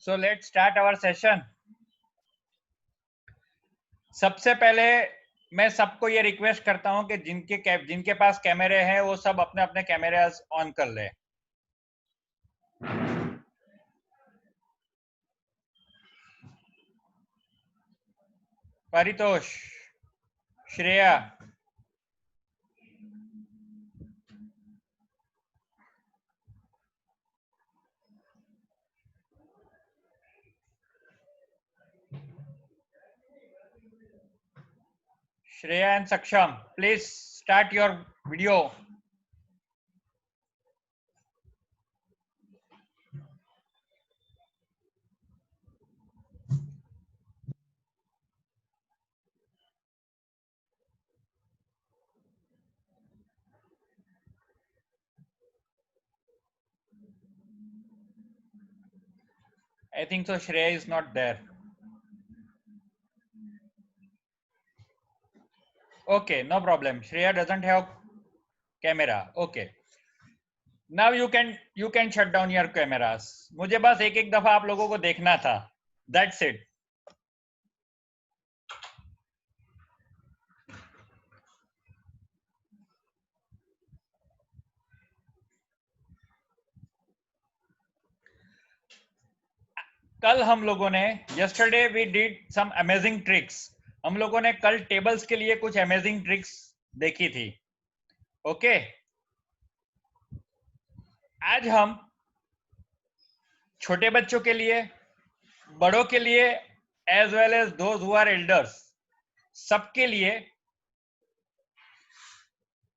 So let's start our session. सबसे पहले मैं सबको ये रिक्वेस्ट करता हूं कि जिनके पास कैमरे हैं वो सब अपने अपने कैमरे ऑन कर ले। परितोष, श्रेया, श्रेया एंड सक्षम, please start your video. I think so Shreya is not there. Okay, no problem. Shreya doesn't have camera. Okay. Now you can shut down your cameras. मुझे बस एक एक दफा आप लोगों को देखना था. That's it. कल हम लोगों ने yesterday we did some amazing tricks. हम लोगों ने कल टेबल्स के लिए कुछ अमेजिंग ट्रिक्स देखी थी. ओके, आज हम छोटे बच्चों के लिए, बड़ों के लिए, as well as those who are elders, सबके लिए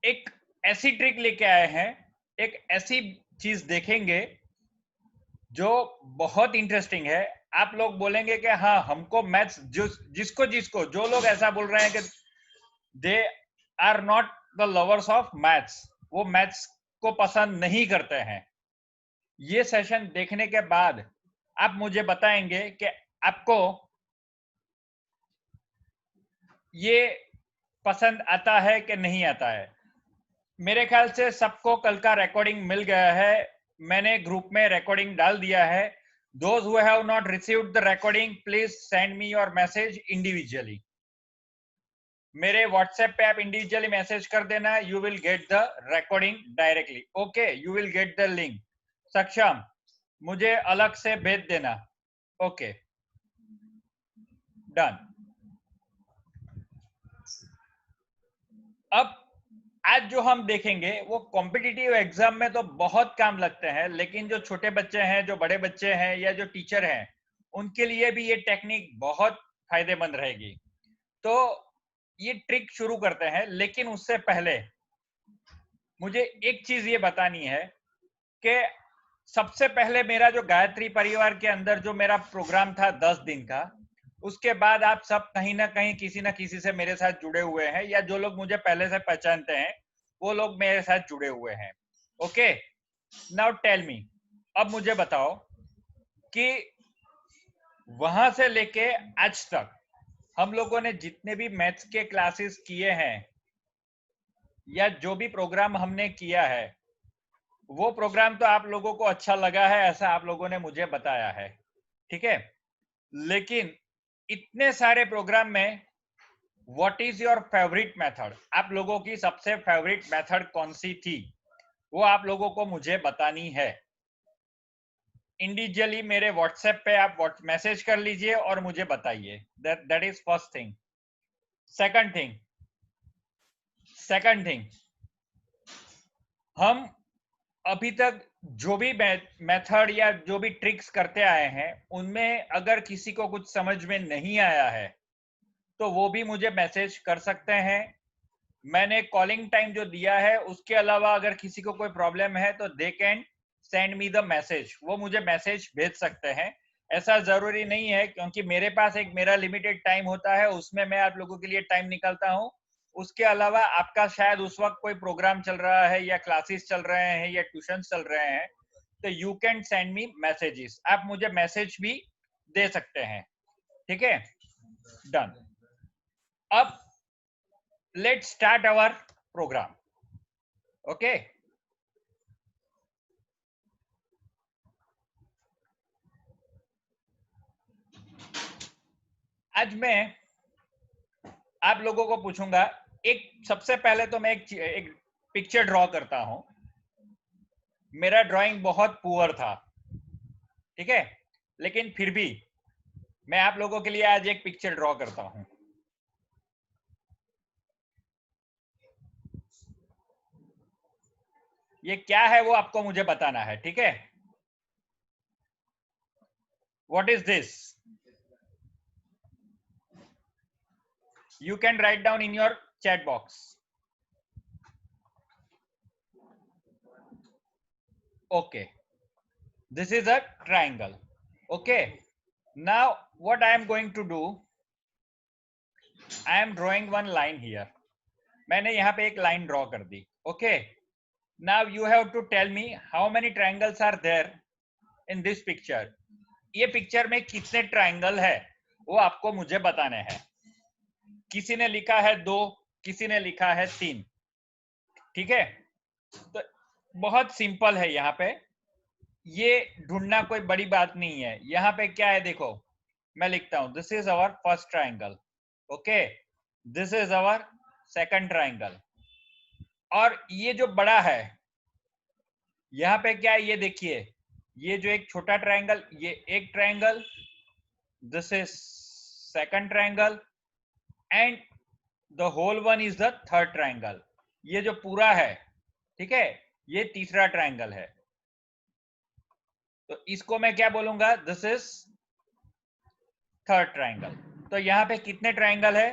एक ऐसी ट्रिक लेके आए हैं, एक ऐसी चीज देखेंगे जो बहुत इंटरेस्टिंग है. आप लोग बोलेंगे कि हाँ, हमको मैथ्स, जिसको जिसको जो लोग ऐसा बोल रहे हैं कि they are not the lovers of maths, वो मैथ्स को पसंद नहीं करते हैं, ये सेशन देखने के बाद आप मुझे बताएंगे कि आपको ये पसंद आता है कि नहीं आता है. मेरे ख्याल से सबको कल का रिकॉर्डिंग मिल गया है. मैंने ग्रुप में रिकॉर्डिंग डाल दिया है. Those who have not received the recording, please send me your message individually. मेरे व्हाट्सएप पे आप इंडिविजुअली मैसेज कर देना. You will get the recording directly. Okay, you will get the link. सक्षम, मुझे अलग से भेज देना. Okay, done. अब आज जो हम देखेंगे वो कॉम्पिटिटिव एग्जाम में तो बहुत काम लगते हैं, लेकिन जो छोटे बच्चे हैं, जो बड़े बच्चे हैं या जो टीचर हैं, उनके लिए भी ये टेक्निक बहुत फायदेमंद रहेगी. तो ये ट्रिक शुरू करते हैं, लेकिन उससे पहले मुझे एक चीज ये बतानी है कि सबसे पहले मेरा जो गायत्री परिवार के अंदर जो मेरा प्रोग्राम था 10 दिन का, उसके बाद आप सब कहीं ना कहीं किसी ना किसी से मेरे साथ जुड़े हुए हैं, या जो लोग मुझे पहले से पहचानते हैं वो लोग मेरे साथ जुड़े हुए हैं. ओके, नाउ टेल मी, अब मुझे बताओ कि वहां से लेके आज तक हम लोगों ने जितने भी मैथ्स के क्लासेस किए हैं या जो भी प्रोग्राम हमने किया है, वो प्रोग्राम तो आप लोगों को अच्छा लगा है, ऐसा आप लोगों ने मुझे बताया है. ठीक है, लेकिन इतने सारे प्रोग्राम में what is your favourite method? आप लोगों की सबसे फेवरेट मेथड कौन सी थी, वो आप लोगों को मुझे बतानी है. इंडिविजुअली मेरे व्हाट्सएप पे आप मैसेज कर लीजिए और मुझे बताइए. That is first thing. Second thing, हम अभी तक जो भी मेथड या जो भी ट्रिक्स करते आए हैं, उनमें अगर किसी को कुछ समझ में नहीं आया है तो वो भी मुझे मैसेज कर सकते हैं. मैंने कॉलिंग टाइम जो दिया है उसके अलावा अगर किसी को कोई प्रॉब्लम है तो they can send me the message, वो मुझे मैसेज भेज सकते हैं. ऐसा जरूरी नहीं है, क्योंकि मेरे पास एक मेरा लिमिटेड टाइम होता है, उसमें मैं आप लोगों के लिए टाइम निकालता हूं. उसके अलावा आपका शायद उस वक्त कोई प्रोग्राम चल रहा है या क्लासेस चल रहे हैं या ट्यूशन चल रहे हैं, तो you can send me messages, आप मुझे मैसेज भी दे सकते हैं. ठीक है, डन. अब let's start our programme. Okay, आज मैं आप लोगों को पूछूंगा, एक सबसे पहले तो मैं एक पिक्चर ड्रॉ करता हूं। मेरा ड्राइंग बहुत पुअर था, ठीक है, लेकिन फिर भी मैं आप लोगों के लिए आज एक पिक्चर ड्रॉ करता हूं। ये क्या है वो आपको मुझे बताना है, ठीक है। What is this? You can write down in your chat box. Okay, this is a triangle. Okay, now what I am going to do, I am drawing one line here. मैंने यहाँ पे एक लाइन ड्रॉ कर दी। Okay, now you have to tell me how many triangles are there in this picture. ये picture में कितने triangle है वो आपको मुझे बताने हैं। किसी ने लिखा है 2, किसी ने लिखा है 3, ठीक है। तो बहुत सिंपल है, यहाँ पे ये ढूंढना कोई बड़ी बात नहीं है। यहाँ पे क्या है देखो, मैं लिखता हूं this is our first triangle, okay, this is our second triangle, और ये जो बड़ा है यहाँ पे क्या है ये देखिए, ये जो एक छोटा ट्राइंगल, ये एक triangle, this is second triangle, and the whole one is the third triangle. ये जो पूरा है, ठीक है, ये तीसरा ट्राइंगल है। तो इसको मैं क्या बोलूंगा, दिस इज थर्ड ट्राइंगल। तो यहाँ पे कितने ट्राइंगल है?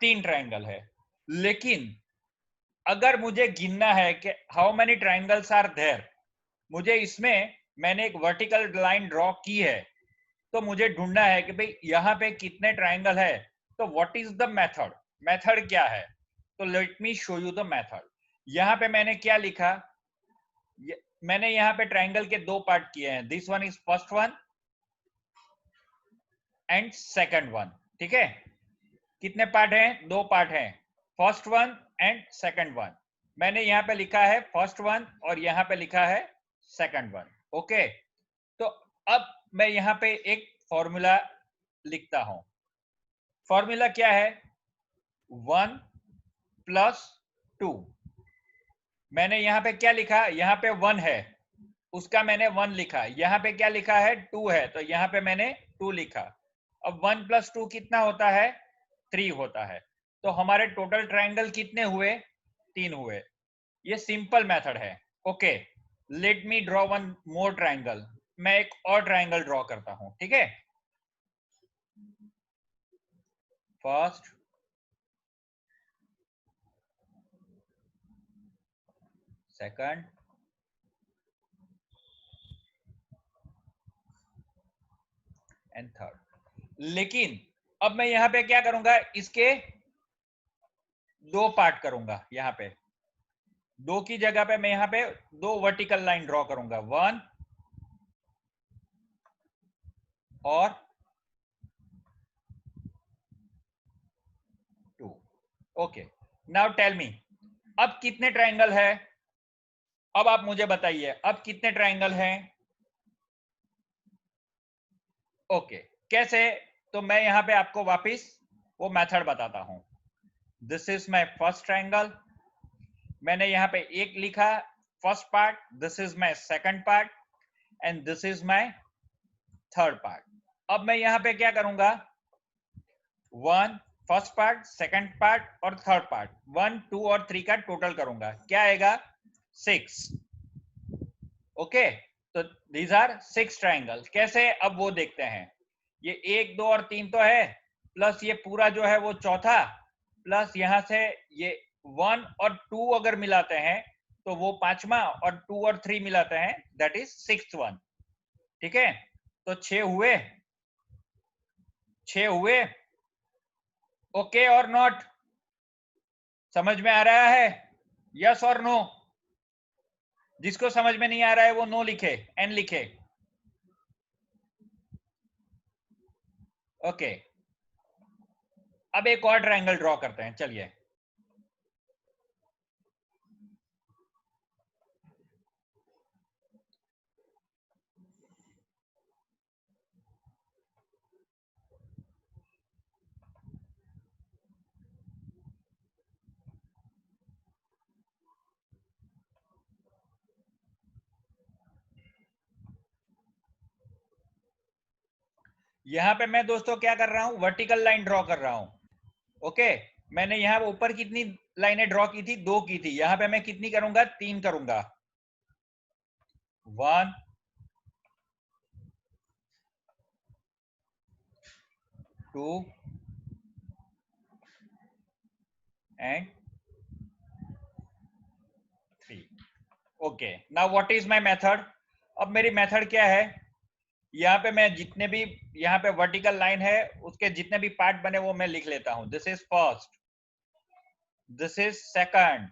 3 ट्राइंगल है। लेकिन अगर मुझे गिनना है कि how many triangles are there, मुझे इसमें मैंने एक वर्टिकल लाइन ड्रॉ की है, तो मुझे ढूंढना है कि भाई यहाँ पे कितने ट्राइंगल है। तो what is the method? Method क्या है? तो let me show you the method. यहाँ पे मैंने क्या लिखा, मैंने यहाँ पे ट्राइंगल के 2 पार्ट किए हैं, this one is first one and second one, ठीक है। कितने पार्ट हैं? 2 पार्ट हैं, first one and second one. मैंने यहाँ पे लिखा है फर्स्ट वन और यहाँ पे लिखा है सेकंड वन, ओके। तो अब मैं यहाँ पे एक फॉर्मूला लिखता हूं। फॉर्मूला क्या है? 1 + 2। मैंने यहाँ पे क्या लिखा, यहाँ पे 1 है, उसका मैंने 1 लिखा। यहाँ पे क्या लिखा है? 2 है, तो यहाँ पे मैंने 2 लिखा। अब 1 + 2 कितना होता है? 3 होता है। तो हमारे टोटल ट्राइंगल कितने हुए? 3 हुए। ये सिंपल मेथड है, okay. Let me draw one more triangle. मैं एक और ट्राइंगल ड्रॉ करता हूं, ठीक है। First, second and third. लेकिन अब मैं यहां पे क्या करूंगा, इसके 2 पार्ट करूंगा। यहां पे 2 की जगह पे मैं यहां पे 2 वर्टिकल लाइन ड्रॉ करूंगा, 1 और 2, ओके। नाउ टेल मी, अब कितने ट्राइंगल है? अब आप मुझे बताइए, अब कितने ट्राइंगल हैं? ओके, कैसे? तो मैं यहां पे आपको वापस वो मेथड बताता हूं। This is my first triangle, मैंने यहाँ पे 1 लिखा first part, this is my second part and this is my third part. अब मैं यहाँ पे क्या करूंगा, 1 फर्स्ट पार्ट, सेकंड पार्ट और थर्ड पार्ट, 1 2 और 3 का टोटल करूंगा। क्या आएगा? 6, ओके। तो दीज आर 6 ट्राइंगल। कैसे? अब वो देखते हैं। ये 1 2 और 3 तो है, प्लस ये पूरा जो है वो चौथा, प्लस यहां से ये 1 और 2 अगर मिलाते हैं तो वो पांचवा, और 2 और 3 मिलाते हैं दैट इज 6th वन, ठीक है। तो 6 हुए, 6 हुए, ओके और नॉट? समझ में आ रहा है? यस और नो? जिसको समझ में नहीं आ रहा है वो नो लिखे, एन लिखे, ओके। अब एक और ट्राइंगल ड्रॉ करते हैं, चलिए। यहां पे मैं दोस्तों क्या कर रहा हूं, वर्टिकल लाइन ड्रॉ कर रहा हूं। ओके, मैंने यहां ऊपर कितनी लाइनें ड्रॉ की थी, 2 की थी, यहां पे मैं कितनी करूंगा, 3 करूंगा। 1 2 and 3। Okay, now what is my method. अब मेरी मेथड क्या है, यहाँ पे मैं जितने भी यहाँ पे वर्टिकल लाइन है उसके जितने भी पार्ट बने वो मैं लिख लेता हूं। This is first, this is second,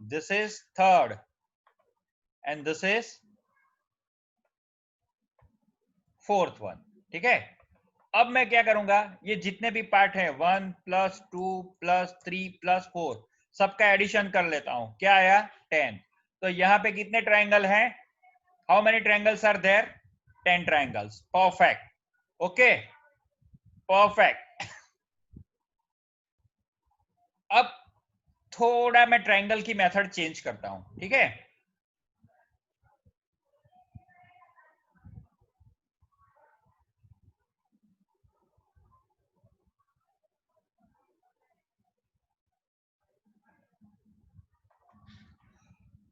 this is third and this is fourth one. ठीक है, अब मैं क्या करूंगा, ये जितने भी पार्ट है 1 + 2 + 3 + 4 सबका एडिशन कर लेता हूं। क्या आया, 10। तो यहाँ पे कितने ट्राइंगल हैं, how many triangles are there, 10 triangles. Perfect, okay, perfect. अब थोड़ा मैं ट्राइंगल की मेथड चेंज करता हूं। ठीक है,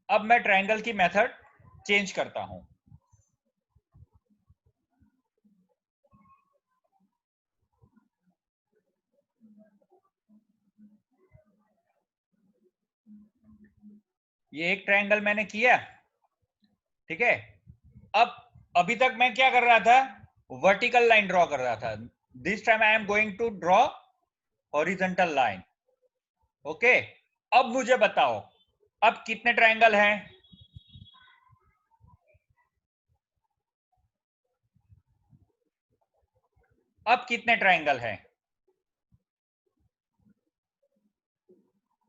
अब मैं ट्रायंगल की मेथड चेंज करता हूं। ये एक ट्रायंगल मैंने किया। ठीक है, अब अभी तक मैं क्या कर रहा था, वर्टिकल लाइन ड्रॉ कर रहा था। This time I am going to draw horizontal line. Okay, अब मुझे बताओ अब कितने ट्रायंगल हैं, अब कितने ट्रायंगल हैं,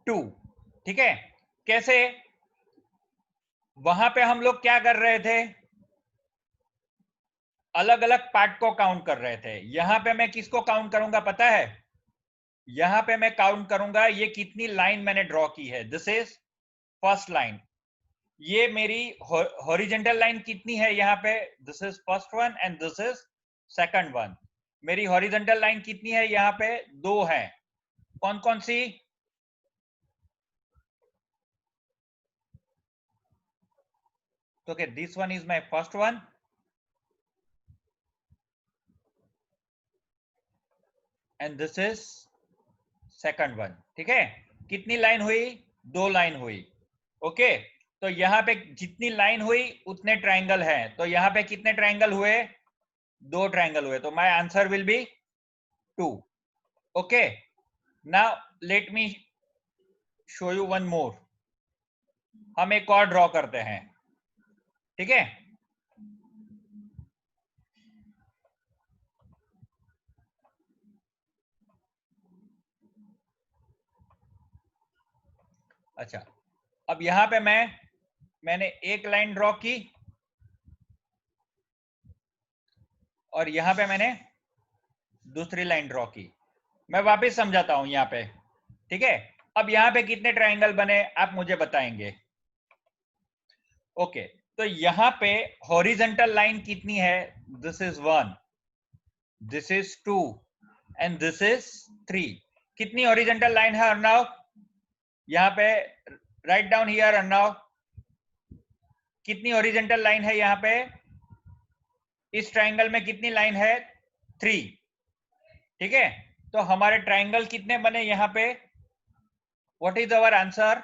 2। ठीक है, कैसे, वहां पे हम लोग क्या कर रहे थे, अलग अलग पार्ट को काउंट कर रहे थे। यहां पे मैं किसको काउंट करूंगा पता है, यहां पे मैं काउंट करूंगा ये कितनी लाइन मैंने ड्रॉ की है। दिस इज फर्स्ट लाइन, ये मेरी हॉरिजॉन्टल लाइन कितनी है यहाँ पे, this is first one and this is second one. मेरी हॉरिजॉन्टल लाइन कितनी है यहाँ पे, 2 है। कौन कौन सी, तो क्या, this one is my first one and this is second one. ठीक है, कितनी लाइन हुई, 2 लाइन हुई। ओके, तो यहाँ पे जितनी लाइन हुई उतने ट्राइंगल हैं, तो यहाँ पे कितने ट्राइंगल हुए, 2 ट्राइंगल हुए, तो my answer will be 2। Okay, now let me show you one more. हम एक और ड्रॉ करते हैं। ठीक है, अच्छा, अब यहां पे मैंने एक लाइन ड्रॉ की और यहां पे मैंने दूसरी लाइन ड्रॉ की। मैं वापस समझाता हूं यहां पे। ठीक है, अब यहां पे कितने ट्राइंगल बने आप मुझे बताएंगे। ओके, तो यहां पे हॉरिजॉन्टल लाइन कितनी है, this is 1, this is 2 and this is 3। कितनी हॉरिजॉन्टल लाइन है अर्णव, यहाँ पे राइट डाउन हियर अर्णव, कितनी हॉरिजॉन्टल लाइन है यहाँ पे, इस ट्राइंगल में कितनी लाइन है, 3। ठीक है, तो हमारे ट्राइंगल कितने बने यहाँ पे, what is our answer,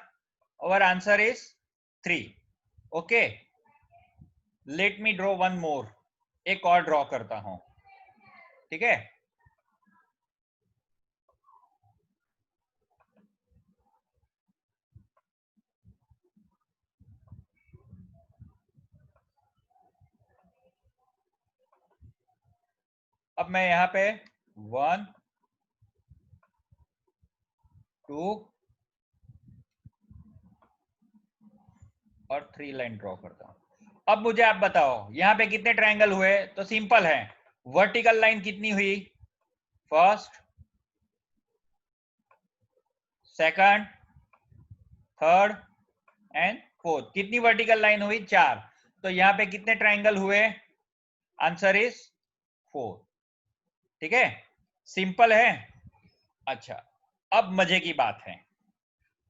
our answer is 3। Okay, let me draw one more, एक और ड्रॉ करता हूं। ठीक है, अब मैं यहाँ पे 1 2 और 3 लाइन ड्रॉ करता हूं। अब मुझे आप बताओ यहाँ पे कितने ट्राइंगल हुए, तो सिंपल है, वर्टिकल लाइन कितनी हुई, first, second, third and fourth. कितनी वर्टिकल लाइन हुई, 4। तो यहाँ पे कितने ट्राइंगल हुए, आंसर इज 4। ठीक है, सिंपल है। अच्छा, अब मजे की बात है,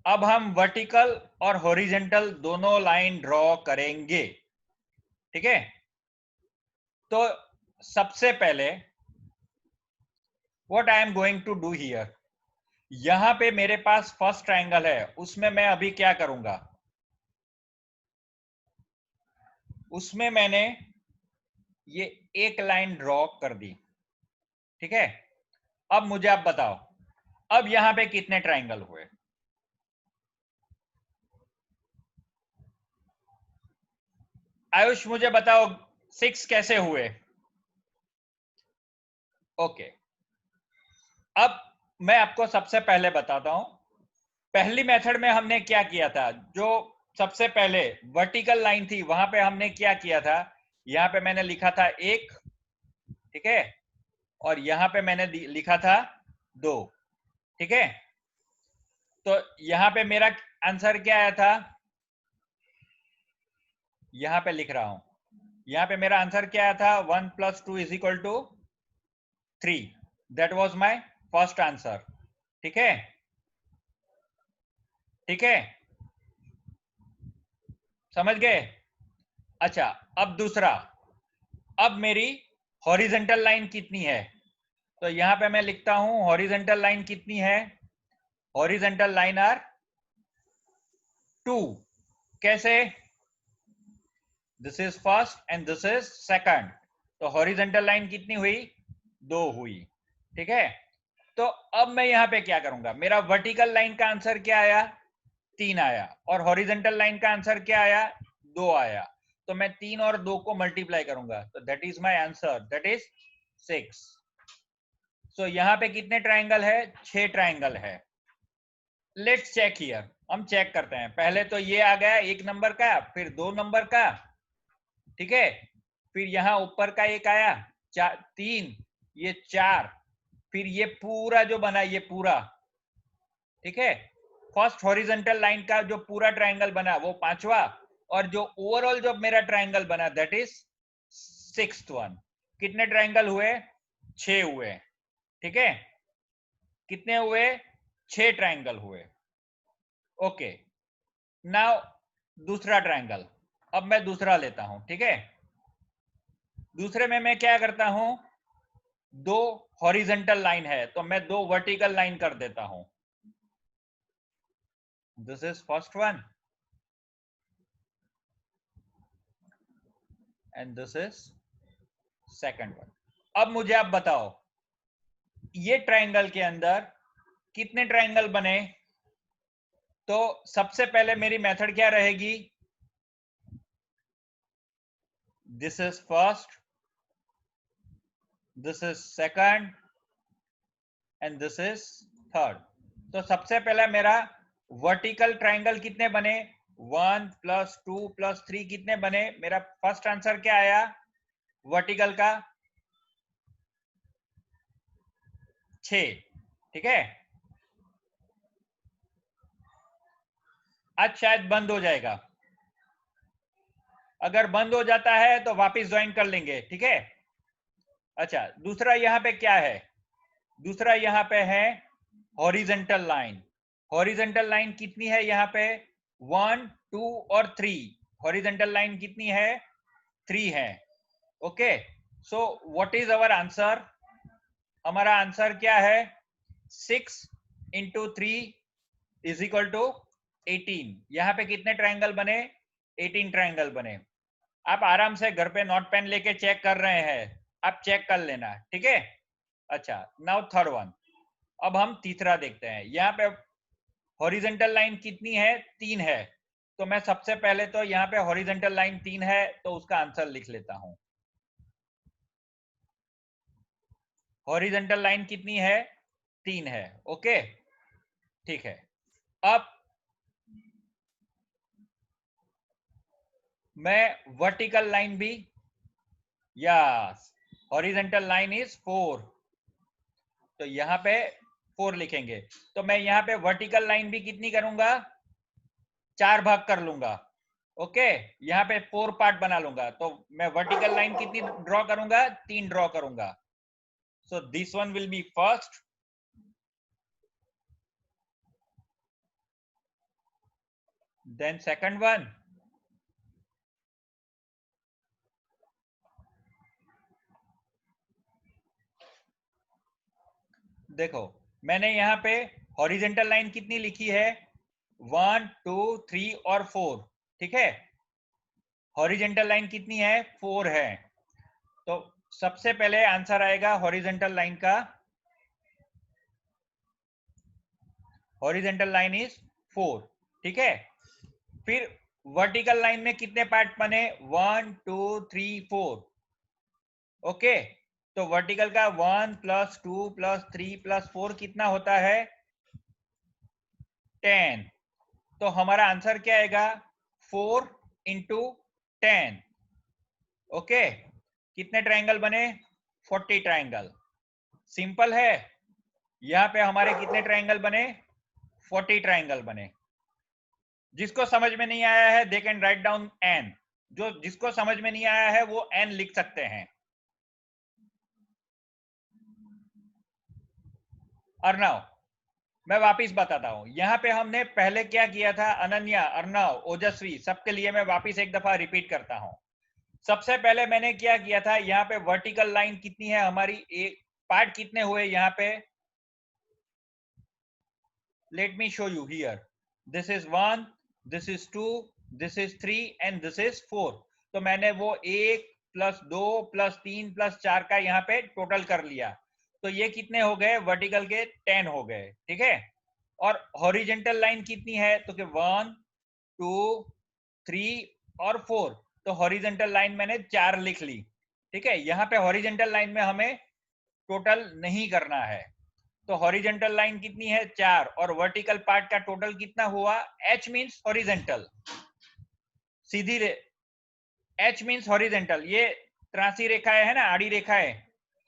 अब हम वर्टिकल और हॉरिजेंटल दोनों लाइन ड्रॉ करेंगे। ठीक है, तो सबसे पहले what I am going to do here, यहां पे मेरे पास फर्स्ट ट्रायंगल है, उसमें मैं अभी क्या करूंगा, उसमें मैंने ये एक लाइन ड्रॉ कर दी। ठीक है, अब मुझे आप बताओ, अब यहां पे कितने ट्रायंगल हुए? आयुष मुझे बताओ 6 कैसे हुए? ओके, अब मैं आपको सबसे पहले बताता हूं, पहली मेथड में हमने क्या किया था, जो सबसे पहले वर्टिकल लाइन थी वहां पे हमने क्या किया था, यहां पे मैंने लिखा था 1, ठीक है, और यहां पे मैंने लिखा था 2। ठीक है, तो यहां पे मेरा आंसर क्या आया था, यहां पे लिख रहा हूं, यहां पे मेरा आंसर क्या आया था, 1 + 2 = 3। That was my first answer. ठीक है, ठीक है, समझ गए? अच्छा, अब दूसरा, अब मेरी हॉरिजेंटल लाइन कितनी है, तो यहां पे मैं लिखता हूं हॉरिजेंटल लाइन कितनी है, हॉरिजेंटल लाइन आर 2। कैसे, this is first and this is second, तो हॉरिजेंटल लाइन कितनी हुई, 2 हुई। ठीक है, तो अब मैं यहां पे क्या करूंगा, मेरा वर्टिकल लाइन का आंसर क्या आया, 3 आया, और हॉरिजेंटल लाइन का आंसर क्या आया, 2 आया, तो मैं 3 और 2 को मल्टीप्लाई करूंगा, तो that is my answer, that is 6। सो यहां पे कितने ट्रायंगल है, 6 ट्रायंगल है। लेट्स चेक हियर, हम चेक करते हैं, पहले तो ये आ गया 1 नंबर का, फिर 2 नंबर का, ठीक है, फिर यहां ऊपर का एक आया 3, ये 4, फिर ये पूरा जो बना ये पूरा, ठीक है, फर्स्ट हॉरिजेंटल लाइन का जो पूरा ट्रायंगल बना वो 5वां, और जो ओवरऑल जो मेरा ट्रायंगल बना दैट इज 6th वन। कितने ट्रायंगल हुए, 6 हुए। ठीक है, कितने हुए, 6 ट्रायंगल हुए। ओके, नाउ दूसरा ट्रायंगल, अब मैं दूसरा लेता हूं। ठीक है, दूसरे में मैं क्या करता हूं, 2 हॉरिजेंटल लाइन है तो मैं 2 वर्टिकल लाइन कर देता हूं, this is first one and this is second one. अब मुझे आप बताओ, ये ट्रायंगल के अंदर कितने ट्रायंगल बने, तो सबसे पहले मेरी मेथड क्या रहेगी, this is first, this is second and this is third. तो सबसे पहला मेरा वर्टिकल ट्रायंगल कितने बने, 1 + 2 + 3 कितने बने, मेरा फर्स्ट आंसर क्या आया वर्टिकल का, 6। ठीक है, आज शायद बंद हो जाएगा, अगर बंद हो जाता है तो वापस ज्वाइन कर लेंगे। ठीक है, अच्छा, दूसरा यहां पे क्या है, दूसरा यहां पे है हॉरिजेंटल लाइन। हॉरिजेंटल लाइन कितनी है यहां पे, 1, 2 और 3, हॉरिजेंटल लाइन कितनी है, 3 है। Okay, so what is our answer, हमारा आंसर क्या है, 6 × 3 = 18। यहां पे कितने ट्रायंगल बने, 18 ट्रायंगल बने। आप आराम से घर पे नोट पेन लेके चेक कर रहे हैं, आप चेक कर लेना। ठीक है, अच्छा, नाउ थर्ड वन, अब हम तीसरा देखते हैं। यहाँ पे हॉरिजेंटल लाइन कितनी है, 3 है, तो मैं सबसे पहले तो यहाँ पे हॉरिजेंटल लाइन 3 है तो उसका आंसर लिख लेता हूं, हॉरिजेंटल लाइन कितनी है, 3 है। ओके, ठीक है, अब मैं वर्टिकल लाइन भी, यस, हॉरिजेंटल लाइन इज 4, तो यहाँ पे 4 लिखेंगे, तो मैं यहाँ पे वर्टिकल लाइन भी कितनी करूंगा, 4 भाग कर लूंगा। ओके, यहाँ पे 4 पार्ट बना लूंगा, तो मैं वर्टिकल लाइन कितनी ड्रॉ करूंगा? 3 ड्रॉ करूंगा. So this one will be first, then second one, देखो मैंने यहाँ पे हॉरिजेंटल लाइन कितनी लिखी है? 1 2 3 और 4. ठीक है, हॉरिजेंटल लाइन कितनी है? 4 है. तो सबसे पहले आंसर आएगा हॉरिजेंटल लाइन का, हॉरिजेंटल लाइन इज 4. ठीक है, फिर वर्टिकल लाइन में कितने पार्ट बने? 1 2 3 4. ओके, तो वर्टिकल का 1 + 2 + 3 + 4 कितना होता है? 10. तो हमारा आंसर क्या आएगा? 4 × 10. ओके, कितने ट्रायंगल बने? 40 ट्रायंगल. सिंपल है. यहां पे हमारे कितने ट्रायंगल बने? 40 ट्रायंगल बने. जिसको समझ में नहीं आया है they can write down n. जिसको समझ में नहीं आया है वो n लिख सकते हैं. और नाउ मैं वापिस बताता हूं. यहां पे हमने पहले क्या किया था? अनन्या, अर्णव, ओजस्वी, सबके लिए मैं वापिस एक दफा रिपीट करता हूं. सबसे पहले मैंने क्या किया था? यहाँ पे वर्टिकल लाइन कितनी है हमारी? एक पार्ट कितने हुए यहाँ पे? Let me show you here. This is 1, this is 2, this is 3 and this is 4. तो मैंने वो 1 + 2 + 3 + 4 का यहाँ पे टोटल कर लिया. तो ये कितने हो गए? वर्टिकल के 10 हो गए. ठीक है, और हॉरिजेंटल लाइन कितनी है? तो 1 2 3 और 4. तो हॉरिजेंटल लाइन मैंने 4 लिख ली. ठीक है, यहाँ पे हॉरिजेंटल लाइन में हमें टोटल नहीं करना है. तो हॉरिजेंटल लाइन कितनी है? 4. और वर्टिकल पार्ट का टोटल कितना हुआ? h मींस हॉरिजेंटल, सीधी h मींस हॉरिजेंटल. ये त्रासी रेखाएं है ना, आड़ी रेखाएं,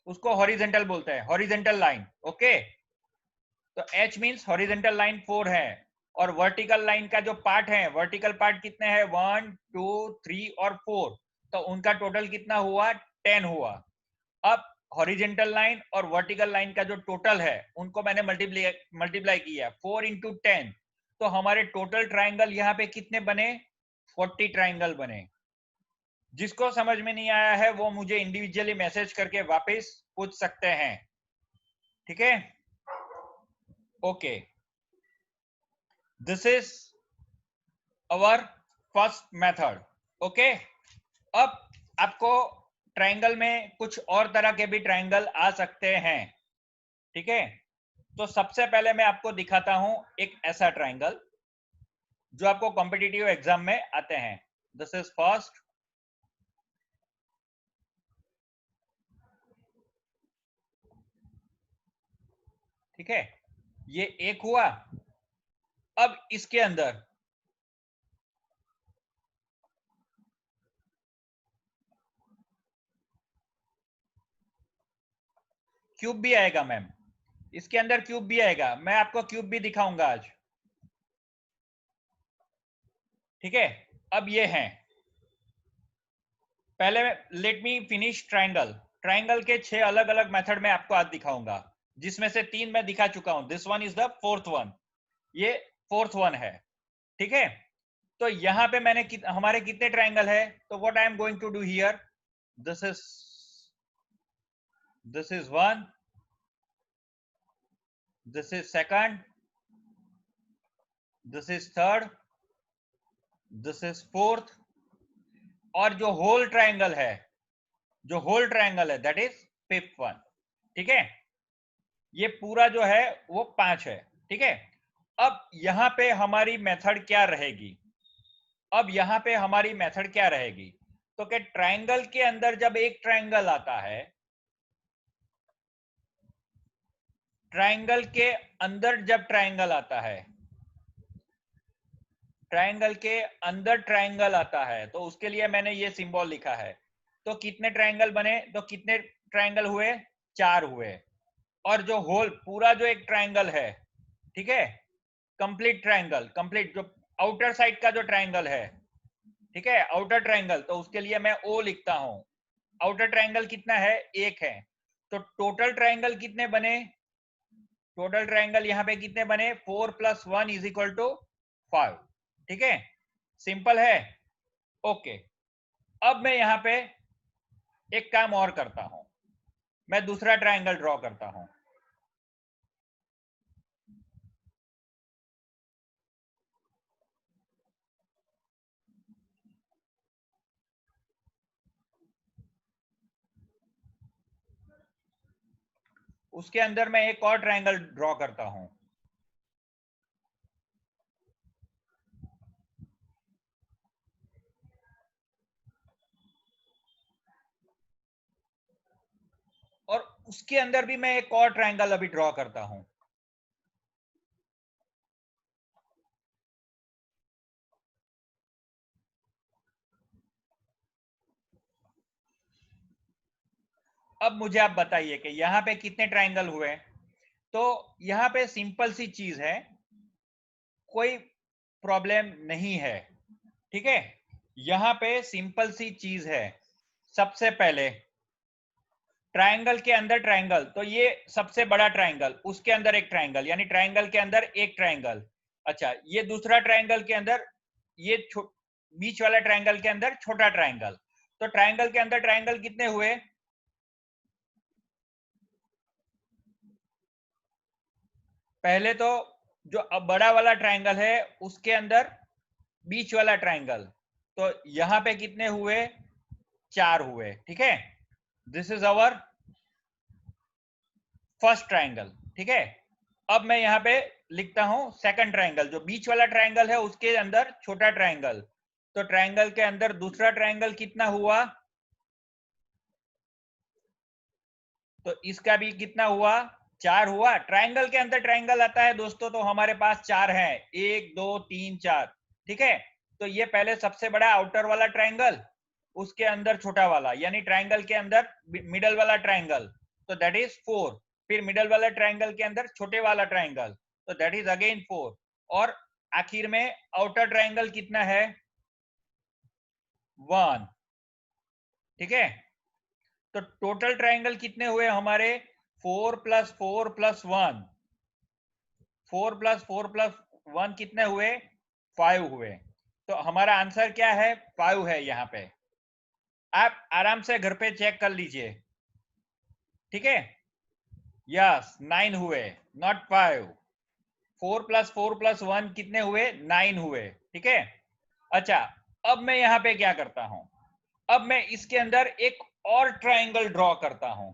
उसको हॉरिजेंटल बोलते हैं, हॉरिजेंटल लाइन. ओके, तो h मींस हॉरिजेंटल लाइन 4 है. और वर्टिकल लाइन का जो पार्ट है, वर्टिकल पार्ट कितने हैं? 1 2 3 और 4. तो उनका टोटल कितना हुआ? 10 हुआ. अब हॉरिजेंटल लाइन और वर्टिकल लाइन का जो टोटल है उनको मैंने मल्टीप्लाई किया 4 × 10. तो हमारे टोटल ट्राइंगल यहाँ पे कितने बने? 40 ट्राइंगल बने. जिसको समझ में नहीं आया है वो मुझे इंडिविजुअली मैसेज करके वापस पूछ सकते हैं. ठीक है, okay, this is our first method. Okay, अब आपको ट्राइंगल में कुछ और तरह के भी ट्राइंगल आ सकते हैं. ठीक है, तो सबसे पहले मैं आपको दिखाता हूं एक ऐसा ट्राइंगल जो आपको कॉम्पिटिटिव एग्जाम में आते हैं. This is first. ठीक है, ये एक हुआ. अब इसके अंदर क्यूब भी आएगा मैम, इसके अंदर क्यूब भी आएगा. मैं आपको क्यूब भी दिखाऊंगा आज. ठीक है, अब ये हैं. पहले let me finish triangle. Triangle के 6 अलग अलग मेथड में आपको आज दिखाऊंगा, जिसमें से 3 मैं दिखा चुका हूं. This one is the fourth one. ये फोर्थ वन है. ठीक है, तो यहां पे मैंने हमारे कितने ट्राइंगल है? तो what I am going to do here, this is one, this is second, this is third, this is fourth, और जो होल ट्राइंगल है, दैट इज फिफ्थ वन. ठीक है, ये पूरा जो है वो 5 है. ठीक है, अब यहां पे हमारी मेथड क्या रहेगी? तो क्या ट्राइंगल के अंदर जब एक ट्राइंगल आता है, ट्राइंगल के अंदर जब ट्राइंगल आता है, ट्राइंगल के अंदर ट्राइंगल आता है, तो उसके लिए मैंने ये सिंबल लिखा है. तो कितने ट्राइंगल बने? तो कितने ट्राइंगल हुए? 4 हुए. और जो होल पूरा जो एक ट्राइंगल है, ठीक है, कंप्लीट ट्राइंगल, कंप्लीट जो आउटर साइड का जो ट्राइंगल है, ठीक है, आउटर ट्रायंगल, तो उसके लिए मैं ओ लिखता हूं। आउटर ट्रायंगल कितना है, एक है, तो टोटल ट्रायंगल कितने बने, टोटल ट्रायंगल यहाँ पे कितने बने, 4 + 1 = 5। ठीक है, सिंपल है। ओके, अब मैं यहाँ पे एक काम और करता हूं, मैं दूसरा ट्रायंगल ड्रॉ करता हूं। उसके अंदर मैं एक और ट्रायंगल ड्रॉ करता हूं। और उसके अंदर भी मैं एक और ट्रायंगल अभी ड्रॉ करता हूं। अब मुझे आप बताइए कि यहां पे कितने ट्रायंगल हुए। तो यहां पे सिंपल सी चीज है, कोई प्रॉब्लम नहीं है। ठीक है, यहां पे सिंपल सी चीज है। सबसे पहले ट्रायंगल के अंदर ट्रायंगल, तो ये सबसे बड़ा ट्रायंगल, उसके अंदर एक ट्रायंगल, यानी ट्रायंगल के अंदर एक ट्रायंगल। अच्छा, ये दूसरा ट्रायंगल के अंदर, ये बीच वाला ट्रायंगल के अंदर छोटा ट्रायंगल। तो ट्रायंगल के अंदर ट्रायंगल कितने हुए, पहले तो जो अब बड़ा वाला ट्रायंगल है उसके अंदर बीच वाला ट्रायंगल, तो यहां पे कितने हुए, 4 हुए। ठीक है, this is our first triangle. ठीक है, अब मैं यहां पे लिखता हूं सेकंड ट्रायंगल, जो बीच वाला ट्रायंगल है उसके अंदर छोटा ट्रायंगल। तो ट्रायंगल के अंदर दूसरा ट्रायंगल कितना हुआ, तो इसका भी कितना हुआ, 4 हुआ। ट्रायंगल के अंदर ट्रायंगल आता है दोस्तों, तो हमारे पास 4 है, 1 2 3 4। ठीक है, तो ये पहले सबसे बड़ा आउटर वाला ट्रायंगल, उसके अंदर छोटा वाला, यानी ट्रायंगल के अंदर मिडल वाला ट्रायंगल, तो दैट इज 4। फिर मिडल वाला ट्रायंगल के अंदर छोटे वाला ट्रायंगल, तो दैट इज अगेन 4। और आखिर में आउटर ट्रायंगल कितना है, 1। ठीक है, तो टोटल ट्रायंगल कितने हुए हमारे, 4 + 4 + 1, 4 + 4 + 1 कितने हुए, 5 हुए। तो हमारा आंसर क्या है, 5 है यहाँ पे। आप आराम से घर पे चेक कर लीजिए। ठीक है, यस 9 हुए, नॉट 5। 4 + 4 + 1 कितने हुए, 9 हुए। ठीक है, अच्छा, अब मैं यहाँ पे क्या करता हूं, अब मैं इसके अंदर एक और ट्रायंगल ड्रॉ करता हूं।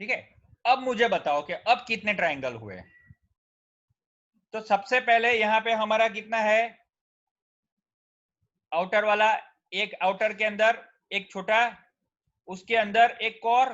ठीक है, अब मुझे बताओ कि अब कितने ट्रायंगल हुए। तो सबसे पहले यहां पे हमारा कितना है, आउटर वाला, एक आउटर के अंदर एक छोटा, उसके अंदर एक और